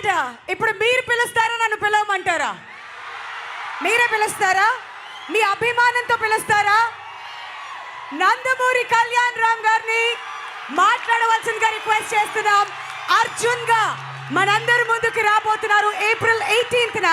And ఇప్పుడు మీరు పిలుస్తారా, నన్ను పిలవమంటారా? మీరే పిలుస్తారా? మీ అభిమానంతో పిలుస్తారా? నందమూరి కళ్యాణ్ రామ్ గారిని మాట్లాడవలసిందిగా రిక్వెస్ట్ చేస్తున్నాం. అర్జున్ గా మనందరి ముందుకు రాబోతున్నారు ఏప్రిల్ 18న.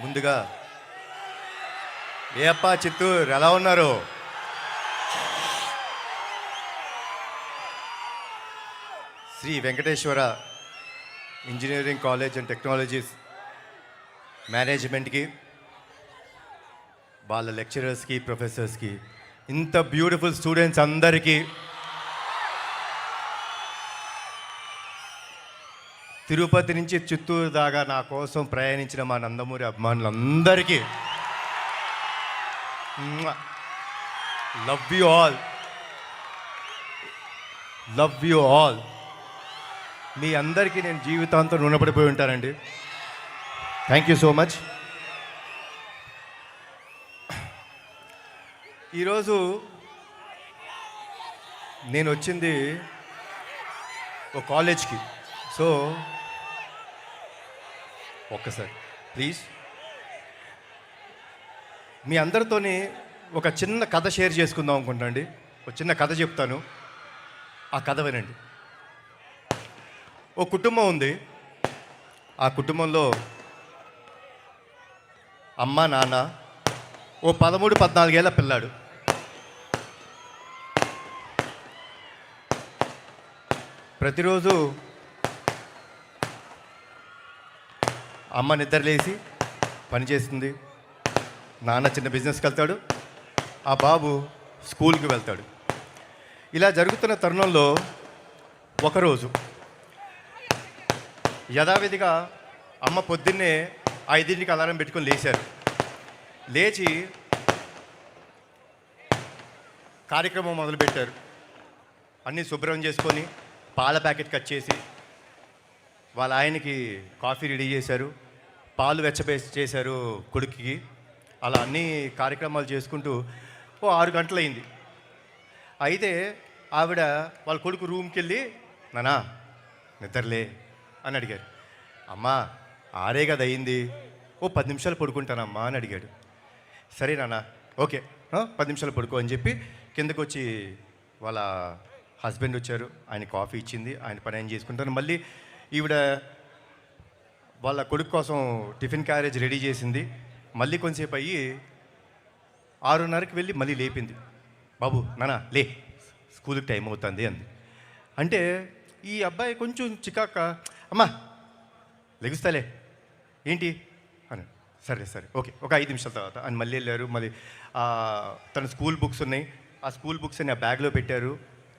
ముందుగా ఏ అప్ప చిత్తూరు ఎలా ఉన్నారు? Sri Venkateswara engineering college and technologies మేనేజ్మెంట్కి, వాళ్ళ లెక్చరర్స్కి, ప్రొఫెసర్స్కి, ఇంత బ్యూటిఫుల్ స్టూడెంట్స్ అందరికీ, తిరుపతి నుంచి చిత్తూరు దాకా నా కోసం ప్రయాణించిన మా నందమూరి అభిమానులందరికీ love you all, love you all. మీ అందరికీ నేను జీవితాంతం రుణపడిపోయి ఉంటానండి. Thank you so much. ఈరోజు నేను వచ్చింది ఒక కాలేజ్కి. సో ఒక్కసారి ప్లీజ్ మీ అందరితోని ఒక చిన్న కథ షేర్ చేసుకుందాం అనుకుంటానండి. ఒక చిన్న కథ చెప్తాను, ఆ కథ వినండి. ఓ కుటుంబం ఉంది. ఆ కుటుంబంలో అమ్మ, నాన్న, ఓ 13-14 ఏళ్ళ పిల్లాడు. ప్రతిరోజు అమ్మ నిద్రలేసి పని చేస్తుంది, నాన్న చిన్న బిజినెస్కి వెళ్తాడు, ఆ బాబు స్కూల్కి వెళ్తాడు. ఇలా జరుగుతున్న తరుణంలో ఒకరోజు యథావిధిగా అమ్మ పొద్దున్నే 5ంటికి అలారం పెట్టుకొని లేచారు. లేచి కార్యక్రమం మొదలుపెట్టారు. అన్నీ శుభ్రం చేసుకొని పాల ప్యాకెట్ కట్ చేసి వాళ్ళ ఆయనకి కాఫీ రెడీ చేశారు, పాలు చేశారు కొడుకుకి. అలా అన్ని కార్యక్రమాలు చేసుకుంటూ ఓ 6 గంటలైంది. అయితే ఆవిడ వాళ్ళ కొడుకు రూమ్కి వెళ్ళి, నానా నిద్రలే అని అడిగారు. అమ్మా 6 కదా అయింది, ఓ 10 నిమిషాలు పడుకుంటానమ్మా అని అడిగాడు. సరే నాన్న, ఓకే 10 నిమిషాలు పడుకో అని చెప్పి కిందకు వచ్చి వాళ్ళ హస్బెండ్ వచ్చారు. ఆయన కాఫీ ఇచ్చింది, ఆయన పని ఆయన చేసుకుంటాను. మళ్ళీ ఈవిడ వాళ్ళ కొడుకు కోసం టిఫిన్ క్యారేజ్ రెడీ చేసింది. మళ్ళీ కొంచెంసేపు అయ్యి 6:30కి వెళ్ళి మళ్ళీ లేపింది. బాబు నాన్న లే, స్కూల్కి టైం అవుతుంది అంది. అంటే ఈ అబ్బాయి కొంచెం చికాక, అమ్మా లెగుస్తాలే ఏంటి అని. సరే సరే ఓకే, ఒక 5 నిమిషాల తర్వాత అని మళ్ళీ వెళ్ళారు. మళ్ళీ తన స్కూల్ బుక్స్ ఉన్నాయి, ఆ స్కూల్ బుక్స్ అన్ని ఆ బ్యాగ్లో పెట్టారు.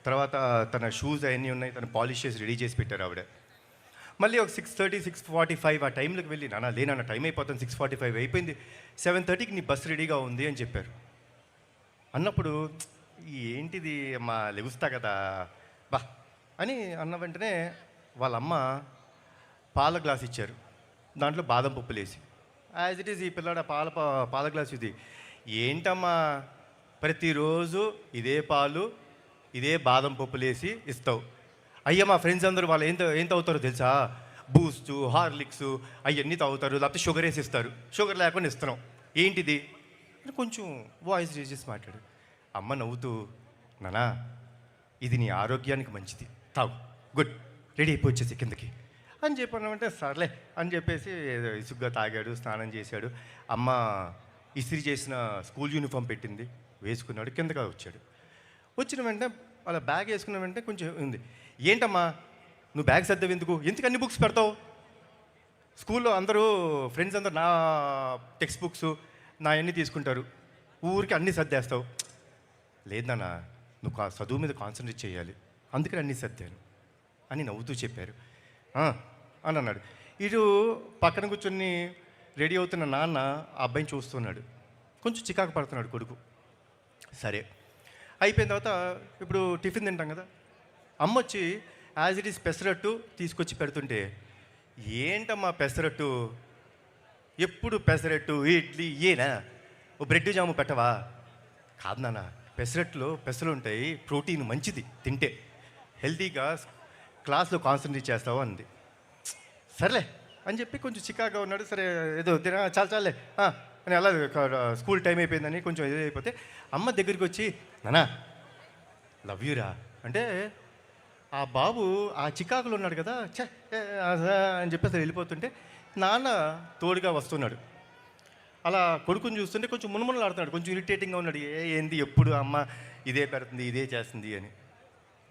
తర్వాత తన షూస్ అవన్నీ ఉన్నాయి, తను పాలిష్ చేసి రెడీ చేసి పెట్టారు ఆవిడ. మళ్ళీ ఒక 6:30, 6:45 ఆ టైంలోకి వెళ్ళి, నాన్న లేనన్న టైం అయిపోతుంది, 6:45 అయిపోయింది, 7:30కి నీ బస్సు రెడీగా ఉంది అని చెప్పారు. అన్నప్పుడు ఏంటిది అమ్మా లెగుస్తా కదా బా అని అన్న వెంటనే వాళ్ళ అమ్మ పాల గ్లాస్ ఇచ్చారు, దాంట్లో బాదం పప్పులు వేసి. యాజ్ ఇట్ ఈజ్ ఈ పిల్లాడ పాల గ్లాస్ ఇది ఏంటమ్మా ప్రతిరోజు ఇదే పాలు ఇదే బాదం పప్పులు వేసి ఇస్తావు? అయ్యా మా ఫ్రెండ్స్ అందరూ వాళ్ళు ఏం తాగుతారో తెలుసా, బూస్ట్, హార్లిక్స్ అవన్నీ తాగుతారు, లేకపోతే షుగర్ వేసి ఇస్తారు, షుగర్ లేకుండా ఇస్తున్నాం, ఏంటిది అని కొంచెం వాయిస్ రేజ్ చేసి మాట్లాడు. అమ్మ నవ్వుతూ, నానా ఇది నీ ఆరోగ్యానికి మంచిది, తాగు, గుడ్, రెడీ అయిపోయి కిందకి అని చెప్పానంటే సర్లే అని చెప్పేసి ఇసుగ్గా తాగాడు, స్నానం చేశాడు. అమ్మ ఇస్త్రీ చేసిన స్కూల్ యూనిఫామ్ పెట్టింది, వేసుకున్నాడు, కిందగా వచ్చాడు. వచ్చిన వెంటనే వాళ్ళ బ్యాగ్ వేసుకున్న వెంటనే కొంచెం ఉంది. ఏంటమ్మా నువ్వు బ్యాగ్ సర్దావు, ఎందుకు అన్ని బుక్స్ పెడతావు? స్కూల్లో అందరూ ఫ్రెండ్స్ అందరూ నా టెక్స్ట్ బుక్స్ నా అన్నీ తీసుకుంటారు, ఊరికి అన్నీ సర్దేస్తావు. లేదన్నా నువ్వు చదువు మీద కాన్సన్ట్రేట్ చేయాలి, అందుకని అన్నీ సర్దాను అని నవ్వుతూ చెప్పారు అని అన్నాడు. ఇటు పక్కన కూర్చొని రెడీ అవుతున్న నాన్న ఆ అబ్బాయిని చూస్తున్నాడు, కొంచెం చికాకు పడుతున్నాడు కొడుకు. సరే అయిపోయిన తర్వాత ఇప్పుడు టిఫిన్ తింటాం కదా, అమ్మ వచ్చి యాజ్ ఇట్ ఈస్ పెసరట్టు తీసుకొచ్చి పెడుతుంటే, ఏంటమ్మా పెసరట్టు, ఎప్పుడు పెసరట్టు ఇడ్లీ ఏనా, ఓ బ్రెడ్ జాము పెట్టవా? కాదు నాన్న, పెసరట్టులో పెసలు ఉంటాయి, ప్రోటీన్ మంచిది తింటే, హెల్తీగా క్లాస్లో కాన్సన్ట్రేట్ చేస్తావు అంది. సర్లే అని చెప్పి కొంచెం చికాగా ఉన్నాడు. సరే ఏదో తిన చాలే అని అలా స్కూల్ టైం అయిపోయిందని కొంచెం ఏదో అయిపోతే అమ్మ దగ్గరికి వచ్చి, నానా లవ్ యూరా అంటే, ఆ బాబు ఆ చికాకులో ఉన్నాడు కదా, ఛే అని చెప్పేసి వెళ్ళిపోతుంటే నాన్న తోడుగా వస్తున్నాడు. అలా కొడుకుని చూస్తుంటే కొంచెం మునుమునలు ఆడుతున్నాడు, కొంచెం ఇరిటేటింగ్గా ఉన్నాడు. ఏంది ఎప్పుడు అమ్మ ఇదే పెడుతుంది ఇదే చేస్తుంది అని.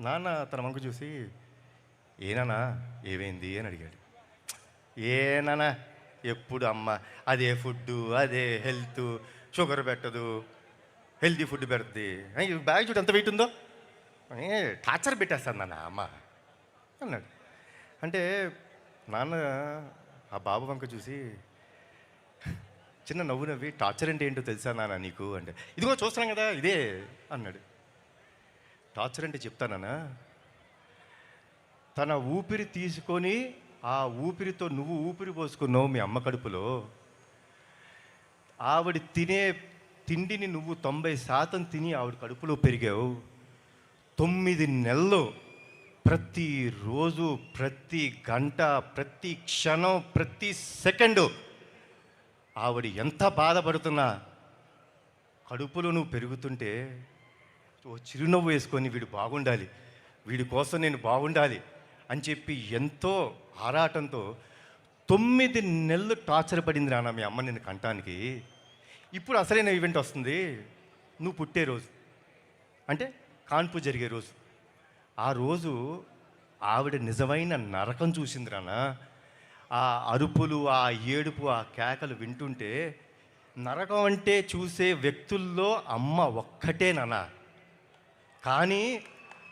నాన్న తన వంక చూసి, ఏనానా ఏమైంది అని అడిగాడు. ఏనానా ఎప్పుడు అమ్మ అదే ఫుడ్డు అదే హెల్త్, షుగర్ పెట్టదు, హెల్తీ ఫుడ్ పెడుతుంది, బ్యాగ్ చూడు ఎంత వెయిట్ ఉందో అని టార్చర్ పెట్టేస్తాను నాన్న అమ్మ అన్నాడు. అంటే నాన్న ఆ బాబు వంక చూసి చిన్న నవ్వు నవ్వి, టార్చర్ అంటే ఏంటో తెలుసా నాన్న నీకు అంటే, ఇదిగో చూస్తున్నాం కదా ఇదే అన్నాడు. టార్చర్ అంటే చెప్తానా, తన ఊపిరి తీసుకొని ఆ ఊపిరితో నువ్వు ఊపిరి పోసుకున్నావు మీ అమ్మ కడుపులో, ఆవిడ తినే తిండిని నువ్వు 90% తిని ఆవిడ కడుపులో పెరిగావు. 9 నెలలు ప్రతిరోజు ప్రతి గంట ప్రతి క్షణం ప్రతి సెకండు ఆవిడ ఎంత బాధపడుతున్నా కడుపులో నువ్వు పెరుగుతుంటే ఓ చిరునవ్వు వేసుకొని వీడు బాగుండాలి, వీడి కోసం నేను బాగుండాలి అని చెప్పి ఎంతో ఆరాటంతో 9 నెలలు టార్చర్ పడింది నాన్న మీ అమ్మ నిన్ను కంటానికి. ఇప్పుడు అసలైన ఈవెంట్ వస్తుంది, నువ్వు పుట్టే రోజు అంటే కాన్పు జరిగే రోజు. ఆ రోజు ఆవిడ నిజమైన నరకం చూసింది నాన్న. ఆ అరుపులు ఆ ఏడుపు ఆ కేకలు వింటుంటే నరకం అంటే చూసే వ్యక్తుల్లో అమ్మ ఒక్కటే నాన్న. కానీ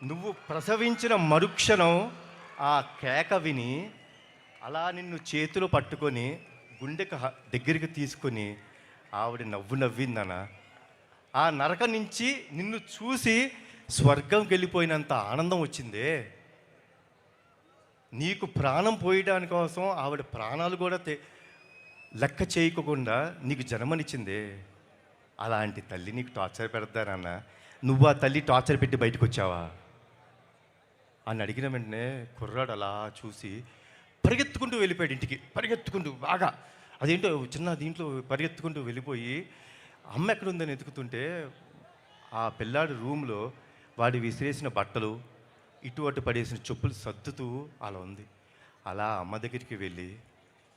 నువ్వు ప్రసవించిన మరుక్షణం ఆ కేక విని అలా నిన్ను చేతులు పట్టుకొని గుండెకి దగ్గరికి తీసుకొని ఆవిడ నవ్వు నవ్విందన్న. ఆ నరకం నుంచి నిన్ను చూసి స్వర్గంకి వెళ్ళిపోయినంత ఆనందం వచ్చిందే. నీకు ప్రాణం పోయడానికి కోసం ఆవిడ ప్రాణాలు కూడా లెక్క చేయకుండా నీకు జన్మనిచ్చిందే. అలాంటి తల్లి నీకు టార్చర్ పెడతానన్న, నువ్వు ఆ తల్లి టార్చర్ పెట్టి బయటకు వచ్చావా అని అడిగిన వెంటనే కుర్రాడు అలా చూసి పరిగెత్తుకుంటూ వెళ్ళిపోయాడు ఇంటికి. పరిగెత్తుకుంటూ బాగా అదేంటో చిన్న దీంట్లో పరిగెత్తుకుంటూ వెళ్ళిపోయి అమ్మ ఎక్కడుందని ఎతుకుతుంటే ఆ పిల్లాడి రూమ్లో వాడి విసిరేసిన బట్టలు ఇటు అటు పడేసిన చెప్పులు సర్దుతూ అలా ఉంది. అలా అమ్మ దగ్గరికి వెళ్ళి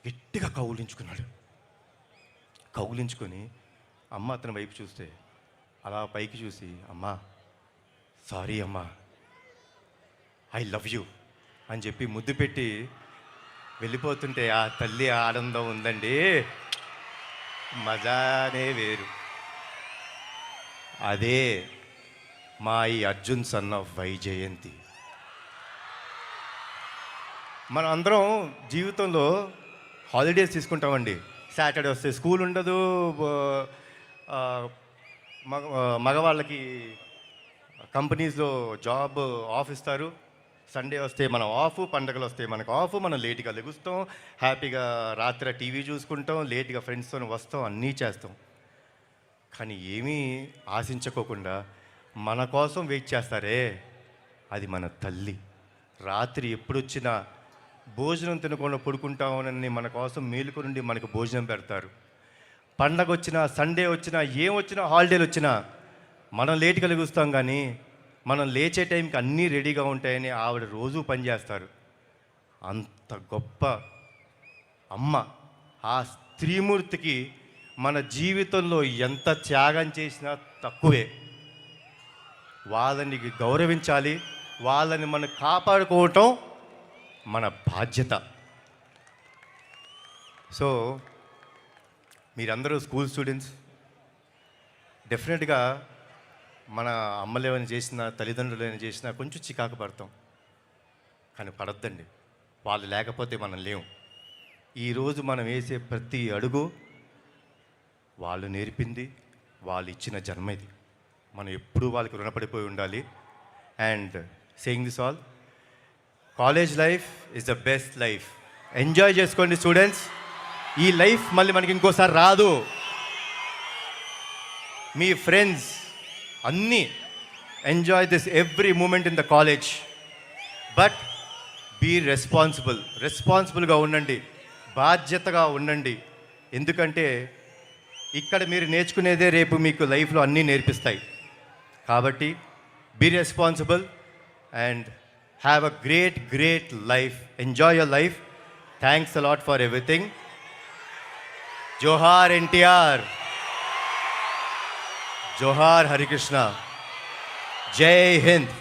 గట్టిగా కౌగిలించుకున్నాడు. కౌగిలించుకొని అమ్మ అతని వైపు చూస్తే అలా పైకి చూసి, అమ్మా సారీ అమ్మా, ఐ లవ్ యూ అని చెప్పి ముద్దు పెట్టి వెళ్ళిపోతుంటే ఆ తల్లి ఆనందం ఉందండి, మజానే వేరు. అదే మా ఈ అర్జున్ సన్ ఆఫ్ వైజయంతి. మనం అందరం జీవితంలో హాలిడేస్ తీసుకుంటామండి. సాటర్డే వస్తే స్కూల్ ఉండదు, మగవాళ్ళకి కంపెనీస్లో జాబ్ ఆఫ్ ఇస్తారు. సండే వస్తే మనం ఆఫ్, పండగలు వస్తే మనకు ఆఫ్, మనం లేట్గా లెగుస్తాం, హ్యాపీగా రాత్రి టీవీ చూసుకుంటాం, లేట్గా ఫ్రెండ్స్తో వస్తాం, అన్నీ చేస్తాం. కానీ ఏమీ ఆశించుకోకుండా మన కోసం వెయిట్ చేస్తారే, అది మన తల్లి. రాత్రి ఎప్పుడొచ్చినా భోజనం తినకుండా పడుకుంటామని మన కోసం మేలుకొనుండి మనకు భోజనం పెడతారు. పండగ వచ్చినా, సండే వచ్చినా, ఏమొచ్చినా, హాలిడేలు వచ్చినా మనం లేట్గా లెగుస్తాం, కానీ మనం లేచే టైంకి అన్నీ రెడీగా ఉంటాయని ఆవిడ రోజూ పనిచేస్తారు. అంత గొప్ప అమ్మ. ఆ స్త్రీమూర్తికి మన జీవితంలో ఎంత త్యాగం చేసినా తక్కువే. వాళ్ళని గౌరవించాలి, వాళ్ళని మనం కాపాడుకోవటం మన బాధ్యత. సో మీరందరూ స్కూల్ స్టూడెంట్స్, డెఫినెట్గా మన అమ్మలు ఏమైనా చేసినా, తల్లిదండ్రులు ఏమైనా చేసినా కొంచెం చికాకు పడతాం, కానీ పడద్దండి. వాళ్ళు లేకపోతే మనం లేవు. ఈరోజు మనం వేసే ప్రతి అడుగు వాళ్ళు నేర్పింది, వాళ్ళు ఇచ్చిన జన్మ ఇది. మనం ఎప్పుడూ వాళ్ళకి రుణపడిపోయి ఉండాలి. And saying this all, college life is the best life. Enjoy చేసుకోండి స్టూడెంట్స్. ఈ లైఫ్ మళ్ళీ మనకి ఇంకోసారి రాదు. మీ ఫ్రెండ్స్ అన్నీ enjoy this every moment in the college. But be రెస్పాన్సిబుల్గా ఉండండి, బాధ్యతగా ఉండండి. ఎందుకంటే ఇక్కడ మీరు నేర్చుకునేదే రేపు మీకు లైఫ్లో అన్నీ నేర్పిస్తాయి. కాబట్టి be responsible and have a great life. Enjoy your life. Thanks a lot for everything. జోహార్ ఎన్టీఆర్, జోహార్ హరికృష్ణ, జై Hind.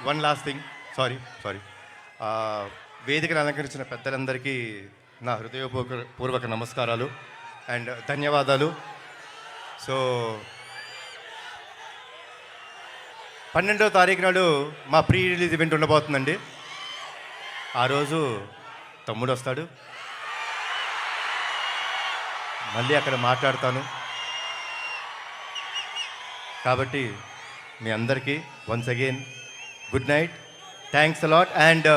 One last thing, sorry వేదికను అలంకరించిన పెద్దలందరికీ నా హృదయపూర్వక నమస్కారాలు అండ్ ధన్యవాదాలు. సో 12వ తారీఖు నాడు మా ప్రీ రిలీజ్ ఈవెంట్ ఉండబోతుందండి. ఆ రోజు తమ్ముడు వస్తాడు, మళ్ళీ అక్కడ మాట్లాడతాను. కాబట్టి మీ అందరికీ once again good night. Thanks a lot. And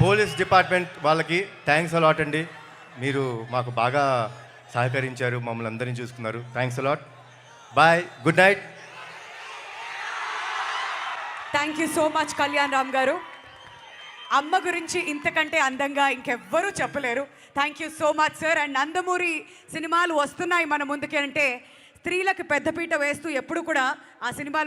police department వాళ్ళకి థ్యాంక్స్ అలాట్ అండి. మీరు మాకు బాగా సహకరించారు, మమ్మల్ని అందరినీ చూసుకున్నారు. Thanks a lot. Bye, good night. Thank you so much Kalyan Ram గారు. అమ్మ గురించి ఇంతకంటే అందంగా ఇంకెవ్వరూ చెప్పలేరు. థ్యాంక్ యూ సో మచ్ సార్. అండ్ నందమూరి సినిమాలు వస్తున్నాయి మన ముందుకి అంటే స్త్రీలకు పెద్దపీట వేస్తూ ఎప్పుడు కూడా ఆ సినిమాలు